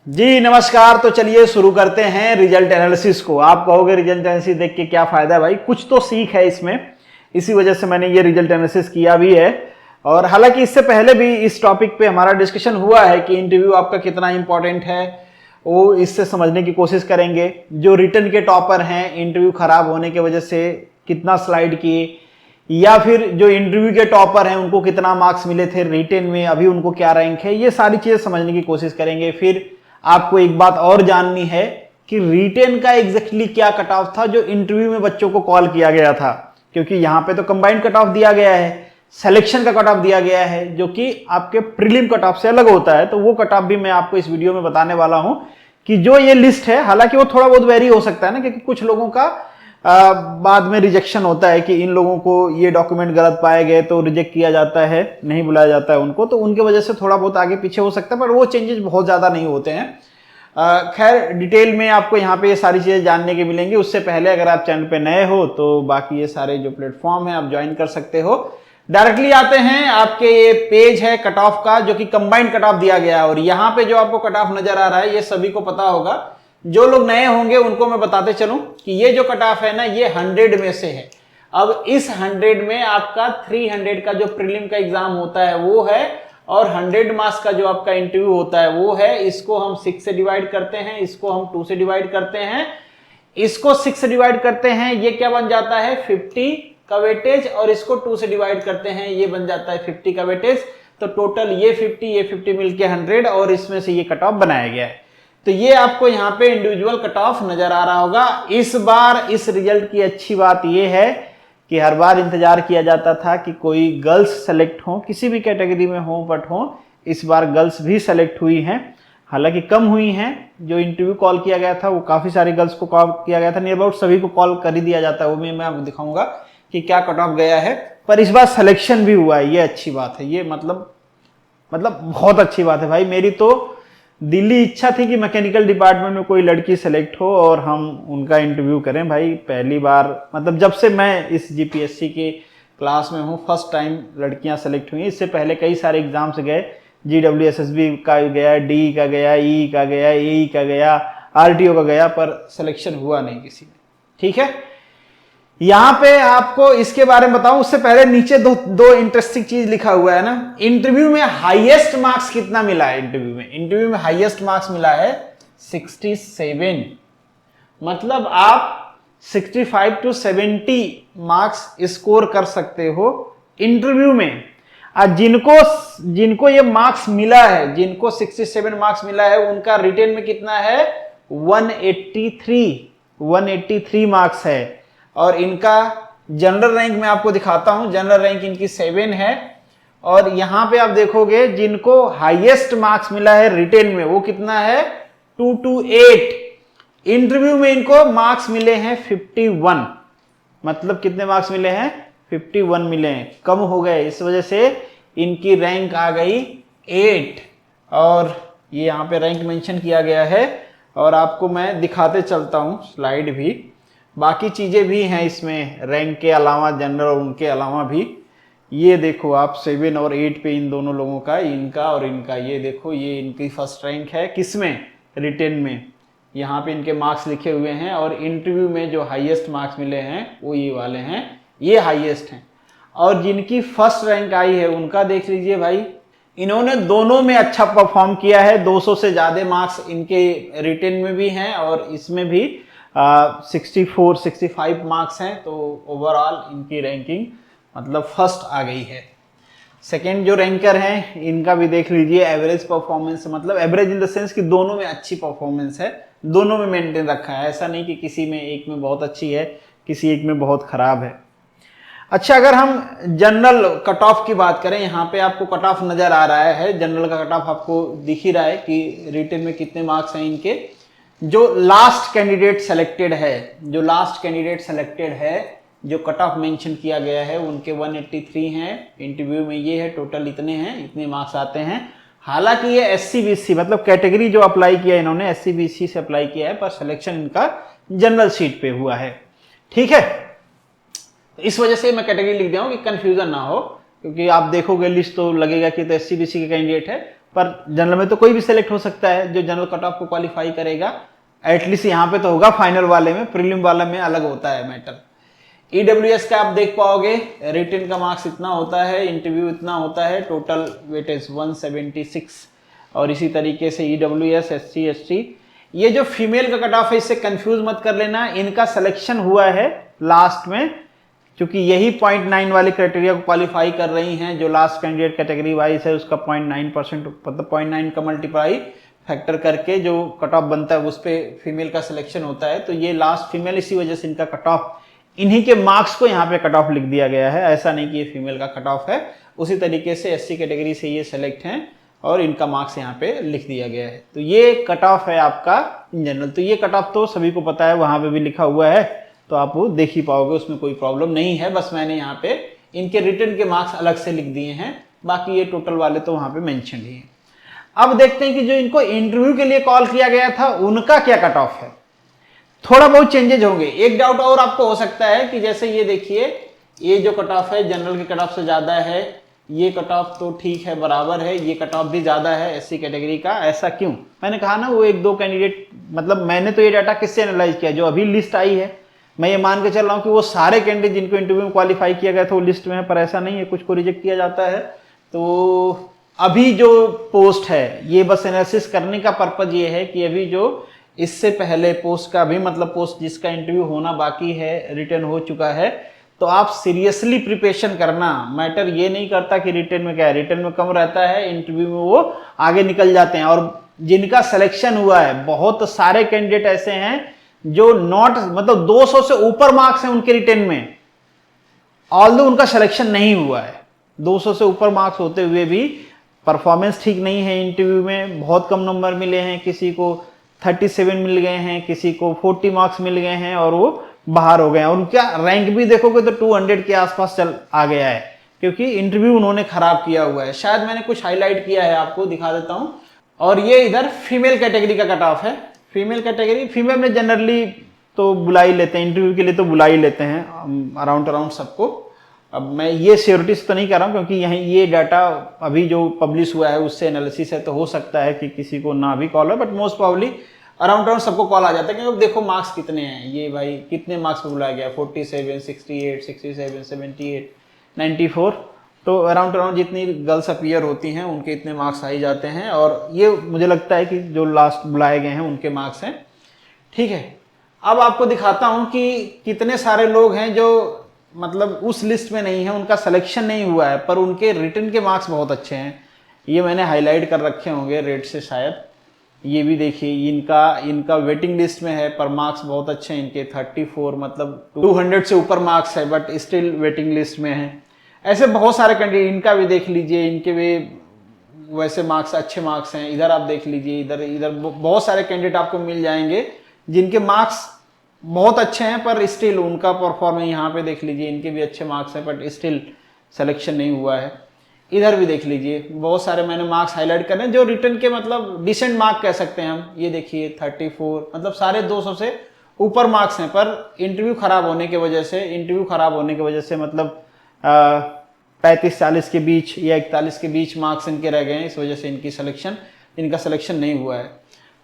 जी नमस्कार। तो चलिए शुरू करते हैं रिजल्ट एनालिसिस को। आप कहोगे रिजल्ट एनालिसिस देख के क्या फायदा है भाई, कुछ तो सीख है इसमें, इसी वजह से मैंने ये रिजल्ट एनालिसिस किया भी है। और हालांकि इससे पहले भी इस टॉपिक पे हमारा डिस्कशन हुआ है कि इंटरव्यू आपका कितना इंपॉर्टेंट है, वो इससे समझने की कोशिश करेंगे। जो रिटर्न के टॉपर हैं, इंटरव्यू खराब होने की वजह से कितना स्लाइड किए, या फिर जो इंटरव्यू के टॉपर हैं उनको कितना मार्क्स मिले थे रिटेन में, अभी उनको क्या रैंक है, ये सारी चीजें समझने की कोशिश करेंगे। फिर आपको एक बात और जाननी है कि रिटेन का एग्जैक्टली क्या कट ऑफ था जो इंटरव्यू में बच्चों को कॉल किया गया था, क्योंकि यहां पे तो कंबाइंड कट ऑफ दिया गया है, सिलेक्शन का कट ऑफ दिया गया है जो कि आपके प्रीलिम कट ऑफ से अलग होता है। तो वो कट ऑफ भी मैं आपको इस वीडियो में बताने वाला हूं कि जो ये लिस्ट है, हालांकि वो थोड़ा बहुत वेरी हो सकता है ना, क्योंकि कुछ लोगों का बाद में रिजेक्शन होता है कि इन लोगों को ये डॉक्यूमेंट गलत पाए गए तो रिजेक्ट किया जाता है, नहीं बुलाया जाता है उनको, तो उनके वजह से थोड़ा बहुत आगे पीछे हो सकता है, पर वो चेंजेस बहुत ज्यादा नहीं होते हैं। खैर डिटेल में आपको यहाँ पे ये सारी चीजें जानने के मिलेंगी। उससे पहले अगर आप चैनल पे नए हो तो बाकी ये सारे जो प्लेटफॉर्म है आप ज्वाइन कर सकते हो। डायरेक्टली आते हैं, आपके ये पेज है कट ऑफ का जो कि कंबाइंड कट ऑफ दिया गया है। और यहाँ पे जो आपको कट ऑफ नजर आ रहा है ये सभी को पता होगा, जो लोग नए होंगे उनको मैं बताते चलूं कि ये जो कट ऑफ है ना, ये 100 में से है। अब इस 100 में आपका 300 का जो प्रीलिम का एग्जाम होता है वो है, और 100 मार्क्स का जो आपका इंटरव्यू होता है वो है। इसको हम 6 से डिवाइड करते हैं, इसको हम 2 से डिवाइड करते हैं, इसको 6 से डिवाइड करते हैं, ये क्या बन जाता है 50 का वेटेज, और इसको 2 से डिवाइड करते हैं, ये बन जाता है 50 का वेटेज। तो टोटल ये 50 मिलके 100, और इसमें से ये कट ऑफ बनाया गया है। तो ये आपको यहाँ पे इंडिविजुअल कट ऑफ नजर आ रहा होगा। इस बार इस रिजल्ट की अच्छी बात ये है कि हर बार इंतजार किया जाता था कि कोई गर्ल्स सेलेक्ट हो, किसी भी कैटेगरी में हो बट हो। इस बार गर्ल्स भी सेलेक्ट हुई हैं, हालांकि कम हुई हैं। जो इंटरव्यू कॉल किया गया था वो काफी सारी गर्ल्स को कॉल किया गया था, नियर अबाउट सभी को कॉल कर ही दिया जाता है। वो मैं आपको दिखाऊंगा कि क्या कट ऑफ गया है, पर इस बार सिलेक्शन भी हुआ है, ये अच्छी बात है। ये मतलब बहुत अच्छी बात है भाई। मेरी तो दिल्ली इच्छा थी कि मैकेनिकल डिपार्टमेंट में कोई लड़की सेलेक्ट हो और हम उनका इंटरव्यू करें भाई। पहली बार, मतलब जब से मैं इस जीपीएससी के क्लास में हूँ, फर्स्ट टाइम लड़कियां सेलेक्ट हुई। इससे पहले कई सारे एग्जाम्स गए, GWSSB का गया, डी का गया, ई का गया, ए का गया, RTO का गया, पर सिलेक्शन हुआ नहीं किसी में। ठीक है, यहां पे आपको इसके बारे में बताऊं उससे पहले नीचे दो इंटरेस्टिंग चीज लिखा हुआ है ना। इंटरव्यू में हाईएस्ट मार्क्स कितना मिला है? इंटरव्यू में हाईएस्ट मार्क्स मिला है 67। मतलब आप 65 to 70 मार्क्स स्कोर कर सकते हो इंटरव्यू में। जिनको ये मार्क्स मिला है, जिनको 67 मार्क्स मिला है, उनका रिटेन में कितना है 183 मार्क्स है। और इनका जनरल रैंक मैं आपको दिखाता हूं, जनरल रैंक इनकी 7 है। और यहां पे आप देखोगे जिनको हाईएस्ट मार्क्स मिला है रिटेन में वो कितना है 228। इंटरव्यू में इनको मार्क्स मिले हैं 51। मतलब कितने मार्क्स मिले हैं 51 मिले हैं, कम हो गए, इस वजह से इनकी रैंक आ गई 8। और ये यहां पे रैंक मेंशन किया गया है, और आपको मैं दिखाते चलता हूं स्लाइड भी। बाकी चीजें भी हैं इसमें रैंक के अलावा, जनरल और उनके अलावा भी। ये देखो आप 7 और 8 पे इन दोनों लोगों का, इनका और इनका, ये देखो ये इनकी फर्स्ट रैंक है किसमें, रिटेन में। यहाँ पे इनके मार्क्स लिखे हुए हैं, और इंटरव्यू में जो हाईएस्ट मार्क्स मिले हैं वो ये वाले हैं, ये हाईएस्ट हैं। और जिनकी फर्स्ट रैंक आई है उनका देख लीजिए भाई, इन्होंने दोनों में अच्छा परफॉर्म किया है। 200 से ज्यादा मार्क्स इनके रिटेन में भी हैं और इसमें भी 65 मार्क्स हैं। तो ओवरऑल इनकी रैंकिंग मतलब फर्स्ट आ गई है। सेकेंड जो रैंकर हैं इनका भी देख लीजिए, एवरेज परफॉर्मेंस, मतलब एवरेज इन द सेंस कि दोनों में अच्छी परफॉर्मेंस है, दोनों में मेंटेन रखा है। ऐसा नहीं कि किसी में एक में बहुत अच्छी है, किसी एक में बहुत खराब है। अच्छा, अगर हम जनरल कट ऑफ की बात करें, यहाँ पे आपको कट ऑफ नजर आ रहा है, जनरल का कट ऑफ आपको दिख ही रहा है कि रिटेन में कितने मार्क्स हैं इनके। जो लास्ट कैंडिडेट सेलेक्टेड है, जो कट ऑफ मेंशन किया गया है, उनके 183 हैं। इंटरव्यू में ये है, टोटल इतने हैं, इतने मार्क्स आते हैं। हालांकि ये SC/BC मतलब कैटेगरी जो अप्लाई किया इन्होंने SC/BC से अप्लाई किया है, पर सिलेक्शन इनका जनरल सीट पे हुआ है। ठीक है, तो इस वजह से मैं कैटेगरी लिख दिया हूं कि कंफ्यूजन ना हो, क्योंकि आप देखोगे लिस्ट तो लगेगा कि तो SC/BC के कैंडिडेट है, पर जनरल में तो कोई भी सिलेक्ट हो सकता है जो जनरल कट ऑफ को क्वालिफाई करेगा। एटलीस्ट यहाँ पे तो होगा, फाइनल वाले में, प्रीलिम वाले में अलग होता है मैटर। ईडब्ल्यूएस का आप देख पाओगे, रिटन का मार्क्स इतना होता है, इंटरव्यू इतना होता है, टोटल वेटेज 176। और इसी तरीके से ईडब्ल्यूएस, एससी, एसटी, ये जो फीमेल का कट ऑफ है इससे कंफ्यूज मत कर लेना, इनका सिलेक्शन हुआ है लास्ट में, क्योंकि यही 0.9 वाले क्राइटेरिया को क्वालिफाई कर रही हैं। जो लास्ट कैंडिडेट कैटेगरी वाइज है उसका 0.9%, मतलब 0.9 का मल्टीप्लाई फैक्टर करके जो कट ऑफ बनता है उस पर फीमेल का सिलेक्शन होता है। तो ये लास्ट फीमेल, इसी वजह से इनका कट ऑफ, इन्हीं के मार्क्स को यहाँ पे कट ऑफ लिख दिया गया है, ऐसा नहीं कि ये फीमेल का कट ऑफ है। उसी तरीके से एससी कैटेगरी से ये सेलेक्ट हैं और इनका मार्क्स यहाँ पे लिख दिया गया है। तो ये कट ऑफ है आपका इन जनरल। तो ये कट ऑफ तो सभी को पता है, वहां पे भी लिखा हुआ है, तो आप वो देख ही पाओगे, उसमें कोई प्रॉब्लम नहीं है। बस मैंने यहाँ पे इनके रिटर्न के मार्क्स अलग से लिख दिए हैं, बाकी ये टोटल वाले तो वहां पे मेंशन ही है। अब देखते हैं कि जो इनको इंटरव्यू के लिए कॉल किया गया था उनका क्या कट ऑफ है। थोड़ा बहुत चेंजेज होंगे। एक डाउट और आपको हो सकता है कि जैसे ये देखिए, ये जो कट ऑफ है जनरल के कट ऑफ से ज्यादा है, ये कट ऑफ तो ठीक है बराबर है, ये कट ऑफ भी ज्यादा है एससी कैटेगरी का, ऐसा क्यों? मैंने कहा ना वो एक दो कैंडिडेट, मतलब मैंने तो ये डाटा किससे एनालाइज किया, जो अभी लिस्ट आई है, मैं ये मान के चल रहा हूँ कि वो सारे कैंडिडेट जिनको इंटरव्यू में क्वालिफाई किया गया था वो लिस्ट में है, पर ऐसा नहीं है, कुछ को रिजेक्ट किया जाता है। तो अभी जो पोस्ट है ये बस एनालिसिस करने का पर्पज ये है कि अभी जो इससे पहले पोस्ट का भी, मतलब पोस्ट जिसका इंटरव्यू होना बाकी है, रिटर्न हो चुका है, तो आप सीरियसली प्रिपरेशन करना। मैटर ये नहीं करता कि रिटर्न में क्या है, रिटर्न में कम रहता है, इंटरव्यू में वो आगे निकल जाते हैं। और जिनका सिलेक्शन हुआ है, बहुत सारे कैंडिडेट ऐसे हैं जो नॉट, मतलब 200 से ऊपर मार्क्स हैं उनके रिटर्न में, ऑल्दो उनका सिलेक्शन नहीं हुआ है। 200 से ऊपर मार्क्स होते हुए भी परफॉर्मेंस ठीक नहीं है, इंटरव्यू में बहुत कम नंबर मिले हैं, किसी को 37 मिल गए हैं, किसी को 40 मार्क्स मिल गए हैं और वो बाहर हो गए हैं। और उनका रैंक भी देखोगे तो 200 के आसपास चल आ गया है, क्योंकि इंटरव्यू उन्होंने खराब किया हुआ है। शायद मैंने कुछ हाईलाइट किया है, आपको दिखा देता हूं। और ये इधर फीमेल कैटेगरी का कट ऑफ है। फीमेल कैटेगरी, फीमेल में जनरली तो बुला ही लेते हैं, इंटरव्यू के लिए तो बुला ही लेते हैं अराउंड सबको। अब मैं ये श्योरिटी से तो नहीं कर रहा हूँ, क्योंकि यहीं ये डाटा अभी जो पब्लिश हुआ है उससे एनालिसिस है, तो हो सकता है कि किसी को ना भी कॉल हो, बट मोस्ट प्रोबेबली अराउंड सबको कॉल आ जाता है। क्योंकि देखो मार्क्स कितने हैं, ये भाई कितने मार्क्स पे बुलाया गया, 47, 68, 67, 78, 94, तो अराउंड जितनी गर्ल्स अपीयर होती हैं उनके इतने मार्क्स आ ही जाते हैं। और ये मुझे लगता है कि जो लास्ट बुलाए गए हैं उनके मार्क्स हैं। ठीक है, अब आपको दिखाता हूं कि कितने सारे लोग हैं जो मतलब उस लिस्ट में नहीं है, उनका सिलेक्शन नहीं हुआ है, पर उनके रिटर्न के मार्क्स बहुत अच्छे हैं। ये मैंने हाईलाइट कर रखे होंगे रेड से शायद, ये भी देखिए, इनका वेटिंग लिस्ट में है, पर मार्क्स बहुत अच्छे हैं इनके, 34, मतलब 200 से ऊपर मार्क्स है, बट स्टिल वेटिंग लिस्ट में है। ऐसे बहुत सारे कैंडिडेट, इनका भी देख लीजिए, इनके भी वैसे मार्क्स, अच्छे मार्क्स हैं। इधर आप देख लीजिए, इधर बहुत सारे कैंडिडेट आपको मिल जाएंगे जिनके मार्क्स बहुत अच्छे हैं, पर स्टिल उनका परफॉर्मेंस, यहाँ पे देख लीजिए, इनके भी अच्छे मार्क्स हैं, बट स्टिल सिलेक्शन नहीं हुआ है। इधर भी देख लीजिए, बहुत सारे मैंने मार्क्स हाईलाइट कर रहे हैं जो रिटर्न के मतलब डिसेंट मार्क कह सकते हैं हम। ये देखिए 34, मतलब सारे 200 से ऊपर मार्क्स हैं, पर इंटरव्यू खराब होने की वजह से मतलब 35-40 के बीच या 41 के बीच मार्क्स इनके रह गए हैं, इस वजह से इनका सिलेक्शन नहीं हुआ है।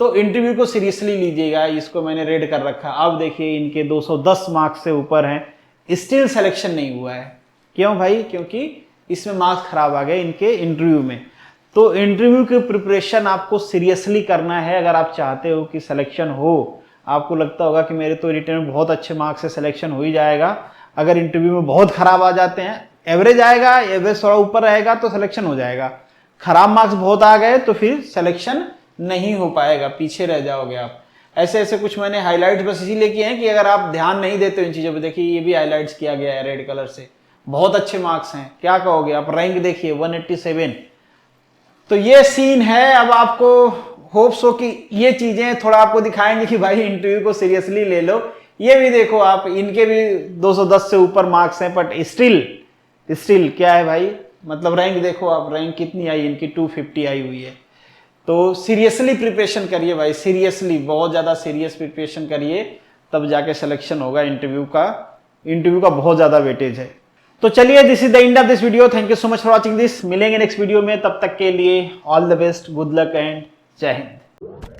तो इंटरव्यू को सीरियसली लीजिएगा, इसको मैंने रेड कर रखा। अब देखिए इनके 210 मार्क्स से ऊपर हैं, स्टिल सिलेक्शन नहीं हुआ है। क्यों भाई? क्योंकि इसमें मार्क्स खराब आ गए इनके इंटरव्यू में। तो इंटरव्यू की प्रिपरेशन आपको सीरियसली करना है अगर आप चाहते हो कि सिलेक्शन हो। आपको लगता होगा कि मेरे तो रिटर्न में बहुत अच्छे मार्क्स से सिलेक्शन हो ही जाएगा, अगर इंटरव्यू में बहुत खराब आ जाते हैं, एवरेज आएगा, एवरेज थोड़ा ऊपर रहेगा तो सिलेक्शन हो जाएगा, खराब मार्क्स बहुत आ गए तो फिर सिलेक्शन नहीं हो पाएगा, पीछे रह जाओगे आप। ऐसे कुछ मैंने हाईलाइट्स बस इसीलिए किए हैं कि अगर आप ध्यान नहीं देते इन चीज़ों पे। देखिए ये भी हाईलाइट्स किया गया है रेड कलर से, बहुत अच्छे मार्क्स हैं। क्या कहोगे आप? रैंक देखिए 187। तो ये सीन है। अब आपको होप्स हो कि ये चीजें थोड़ा आपको दिखाएंगे कि भाई इंटरव्यू को सीरियसली ले लो। ये भी देखो आप, इनके भी 210 से ऊपर मार्क्स हैं, बट स्टिल क्या है भाई, मतलब रैंक देखो आप, रैंक कितनी आई इनकी, 250 आई हुई है। तो सीरियसली प्रिपरेशन करिए भाई, सीरियसली, बहुत ज्यादा सीरियस प्रिपरेशन करिए, तब जाके सिलेक्शन होगा। इंटरव्यू का बहुत ज्यादा वेटेज है। तो चलिए, this is the end of this video. Thank you so much for watching this. मिलेंगे नेक्स्ट वीडियो में, तब तक के लिए all the best, good luck and जय हिंद।